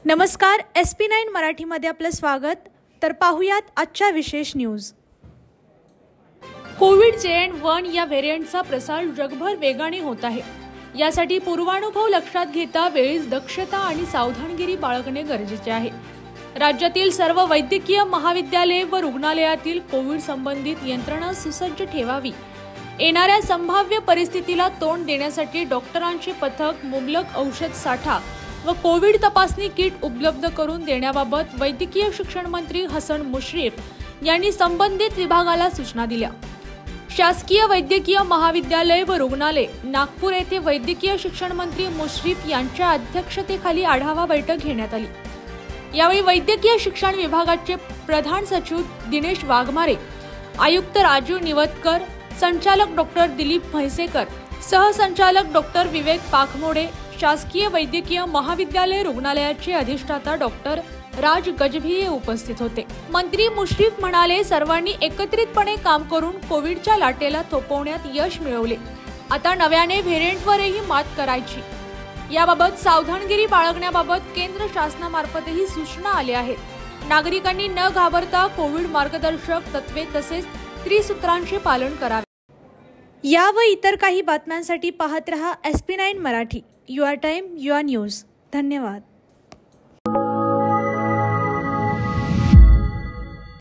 नमस्कार, SP9 मराठीमध्ये आपलं स्वागत। तर पाहूयात आजच्या विशेष न्यूज। कोविड JN.1 या व्हेरिएंटचा प्रसार जगभर वेगाने होत आहे। यासाठी पूर्वानुभव लक्षात घेता वेळीच दक्षता आणि सावधानगिरी बाळगणे गरजेचे आहे। राज्यातील सर्व वैद्यकीय महाविद्यालये व रुग्णालयातील कोविड संबंधित यंत्रणा सुसज्ज ठेवावी। येणाऱ्या संभाव्य परिस्थितीला तोंड देण्यासाठी डॉक्टरांचे पथक, मुबलक औषध साठा व कोविड तपासणी किट उपलब्ध करून देण्याबाबत वैद्यकीय शिक्षण मंत्री हसन मुश्रीफ यांनी संबंधित विभागाला सूचना दिल्या। शासकीय वैद्यकीय महाविद्यालय व रुग्णालय नागपूर येथे वैद्यकीय शिक्षण मंत्री मुश्रीफ यांच्या अध्यक्षतेखाली आढावा बैठक घेण्यात आली। यावेळी वैद्यकीय शिक्षण विभागाचे प्रधान सचिव दिनेश वाघमारे, आयुक्त राजू निवतकर, संचालक डॉक्टर दिलीप म्हैसेकर, सहसंचालक डॉक्टर विवेक पाखमोडे, शासकीय वैद्यकीय महाविद्यालय रुग्णालयाचे अधिष्ठाता डॉक्टर राज गजभिये उपस्थित होते। मंत्री मुश्रीफ म्हणाले, सर्वांनी एकत्रितपणे काम करून कोविडच्या लाटेला थोपवण्यात यश मिळवले। आता नव्याने व्हेरिएंटवरही मात करायची। याबाबत सावधानगिरी बाळगण्याबाबत केंद्र शासनामार्फतही सूचना आल्या आहेत। नागरिकांनी न घाबरता कोविड मार्गदर्शक तत्त्वे तसेच त्रिसूत्रांचे पालन करावे। या व इतर काही बातम्यांसाठी पाहत रहा SP9 Marathi. Your time, your news. धन्यवाद।